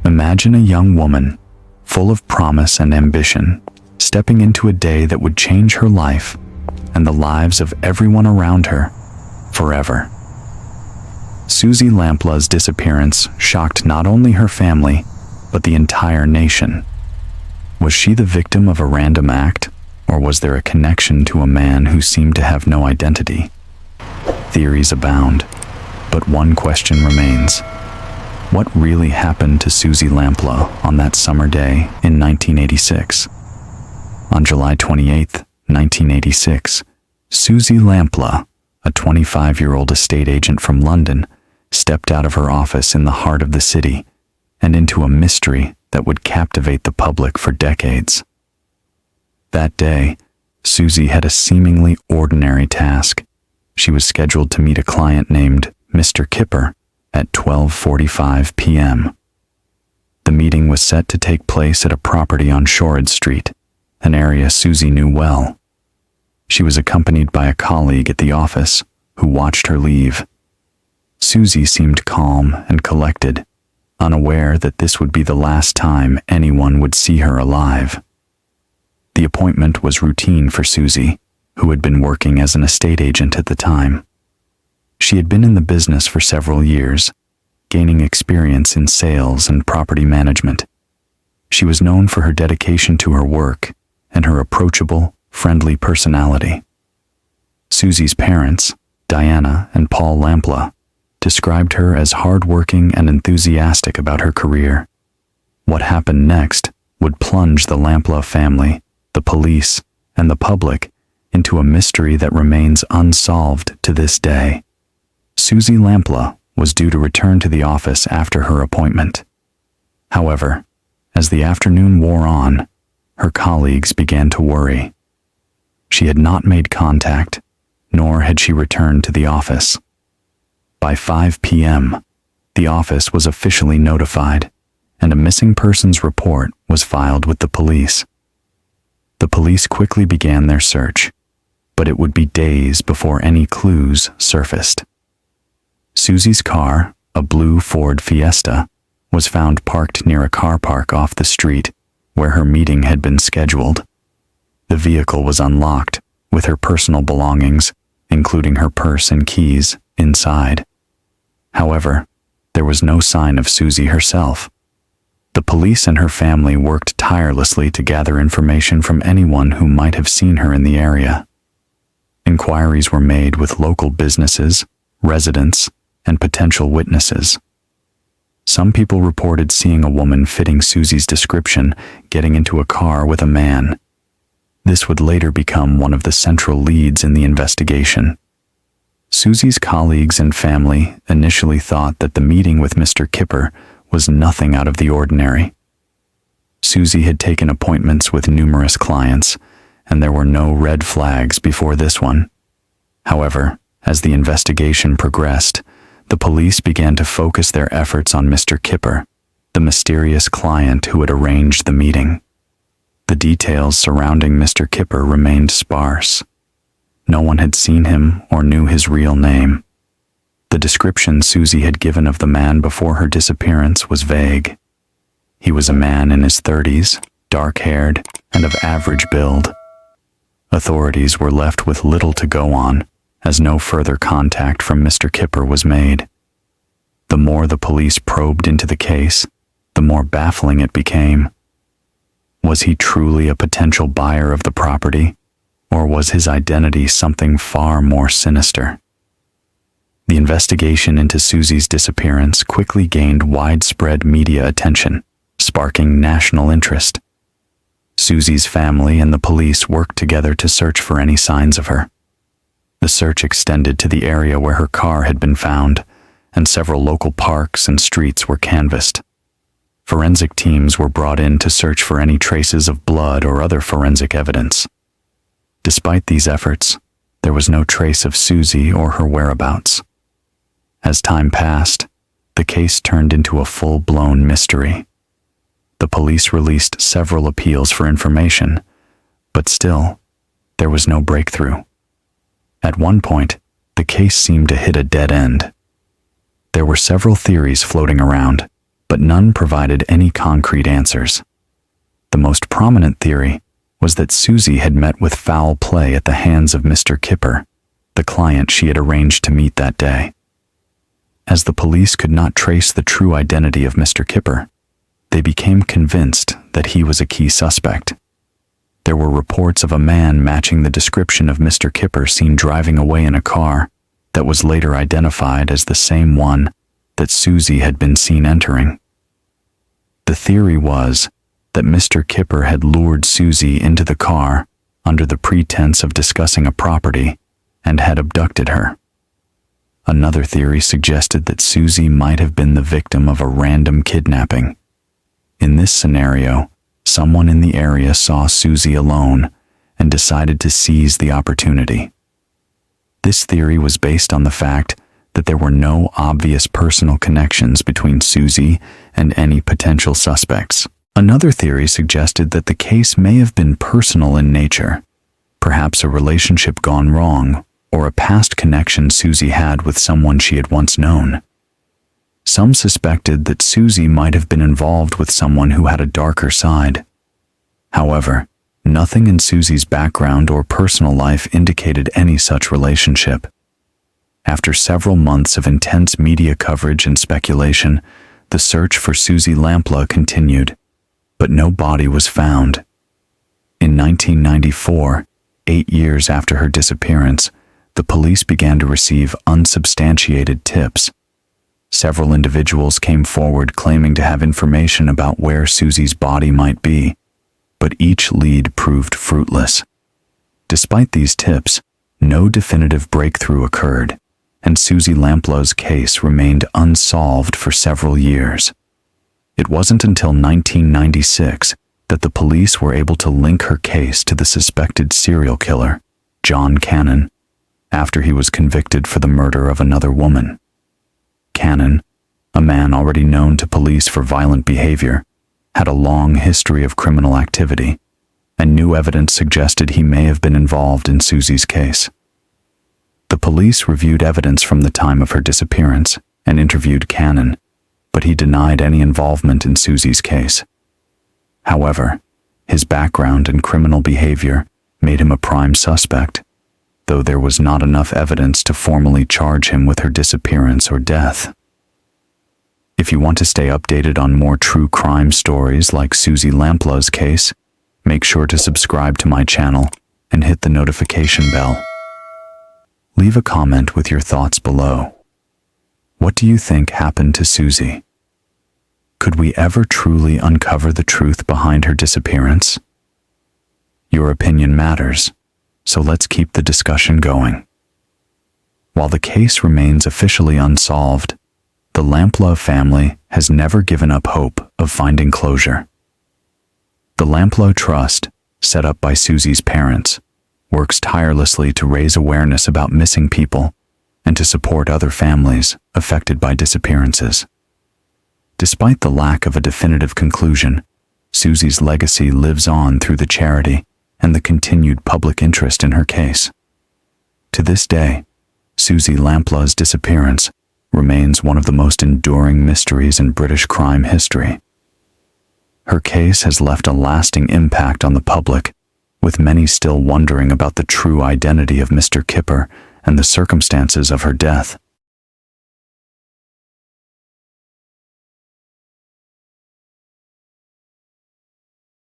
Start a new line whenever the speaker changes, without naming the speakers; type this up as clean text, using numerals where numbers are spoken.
Imagine a young woman, full of promise and ambition, stepping into a day that would change her life and the lives of everyone around her forever. Suzy Lamplugh's disappearance shocked not only her family, but the entire nation. Was she the victim of a random act, or was there a connection to a man who seemed to have no identity? Theories abound, but one question remains. What really happened to Suzy Lamplugh on that summer day in 1986? On July 28, 1986, Suzy Lamplugh, a 25-year-old estate agent from London, stepped out of her office in the heart of the city and into a mystery that would captivate the public for decades. That day, Suzy had a seemingly ordinary task. She was scheduled to meet a client named Mr. Kipper at 12:45 p.m. The meeting was set to take place at a property on Shorrolds Street, an area Suzy knew well. She was accompanied by a colleague at the office who watched her leave. Suzy seemed calm and collected, unaware that this would be the last time anyone would see her alive. The appointment was routine for Suzy, who had been working as an estate agent at the time. She had been in the business for several years, gaining experience in sales and property management. She was known for her dedication to her work and her approachable, friendly personality. Suzy's parents, Diana and Paul Lamplugh, described her as hardworking and enthusiastic about her career. What happened next would plunge the Lamplugh family, the police, and the public into a mystery that remains unsolved to this day. Suzy Lamplugh was due to return to the office after her appointment. However, as the afternoon wore on, her colleagues began to worry. She had not made contact, nor had she returned to the office. By 5 p.m., the office was officially notified, and a missing persons report was filed with the police. The police quickly began their search, but it would be days before any clues surfaced. Suzy's car, a blue Ford Fiesta, was found parked near a car park off the street where her meeting had been scheduled. The vehicle was unlocked, with her personal belongings, including her purse and keys, inside. However, there was no sign of Suzy herself. The police and her family worked tirelessly to gather information from anyone who might have seen her in the area. Inquiries were made with local businesses, residents, and potential witnesses. Some people reported seeing a woman fitting Suzy's description getting into a car with a man. This would later become one of the central leads in the investigation. Suzy's colleagues and family initially thought that the meeting with Mr. Kipper was nothing out of the ordinary. Suzy had taken appointments with numerous clients, and there were no red flags before this one. However, as the investigation progressed, the police began to focus their efforts on Mr. Kipper, the mysterious client who had arranged the meeting. The details surrounding Mr. Kipper remained sparse. No one had seen him or knew his real name. The description Suzy had given of the man before her disappearance was vague. He was a man in his 30s, dark-haired, and of average build. Authorities were left with little to go on, as no further contact from Mr. Kipper was made. The more the police probed into the case, the more baffling it became. Was he truly a potential buyer of the property, or was his identity something far more sinister? The investigation into Suzy's disappearance quickly gained widespread media attention, sparking national interest. Suzy's family and the police worked together to search for any signs of her. The search extended to the area where her car had been found, and several local parks and streets were canvassed. Forensic teams were brought in to search for any traces of blood or other forensic evidence. Despite these efforts, there was no trace of Suzy or her whereabouts. As time passed, the case turned into a full-blown mystery. The police released several appeals for information, but still, there was no breakthrough. At one point, the case seemed to hit a dead end. There were several theories floating around, but none provided any concrete answers. The most prominent theory was that Suzy had met with foul play at the hands of Mr. Kipper, the client she had arranged to meet that day. As the police could not trace the true identity of Mr. Kipper, they became convinced that he was a key suspect. There were reports of a man matching the description of Mr. Kipper seen driving away in a car that was later identified as the same one that Suzy had been seen entering. The theory was that Mr. Kipper had lured Suzy into the car under the pretense of discussing a property and had abducted her. Another theory suggested that Suzy might have been the victim of a random kidnapping. In this scenario, someone in the area saw Suzy alone and decided to seize the opportunity. This theory was based on the fact that there were no obvious personal connections between Suzy and any potential suspects. Another theory suggested that the case may have been personal in nature, perhaps a relationship gone wrong, or a past connection Suzy had with someone she had once known. Some suspected that Suzy might have been involved with someone who had a darker side. However, nothing in Suzy's background or personal life indicated any such relationship. After several months of intense media coverage and speculation, the search for Suzy Lamplugh continued, but no body was found. In 1994, 8 years after her disappearance, the police began to receive unsubstantiated tips. Several individuals came forward claiming to have information about where Suzy's body might be, but each lead proved fruitless. Despite these tips, no definitive breakthrough occurred, and Suzy Lamplugh's case remained unsolved for several years. It wasn't until 1996 that the police were able to link her case to the suspected serial killer, John Cannan, after he was convicted for the murder of another woman. Cannan, a man already known to police for violent behavior, had a long history of criminal activity, and new evidence suggested he may have been involved in Suzy's case. The police reviewed evidence from the time of her disappearance and interviewed Cannan, but he denied any involvement in Suzy's case. However, his background and criminal behavior made him a prime suspect, though there was not enough evidence to formally charge him with her disappearance or death. If you want to stay updated on more true crime stories like Suzy Lamplugh's case, make sure to subscribe to my channel and hit the notification bell. Leave a comment with your thoughts below. What do you think happened to Suzy? Could we ever truly uncover the truth behind her disappearance? Your opinion matters, so let's keep the discussion going. While the case remains officially unsolved, the Lamplugh family has never given up hope of finding closure. The Lamplugh Trust, set up by Suzy's parents, works tirelessly to raise awareness about missing people and to support other families affected by disappearances. Despite the lack of a definitive conclusion, Suzy's legacy lives on through the charity and the continued public interest in her case. To this day, Suzy Lamplugh's disappearance remains one of the most enduring mysteries in British crime history. Her case has left a lasting impact on the public, with many still wondering about the true identity of Mr. Kipper and the circumstances of her death.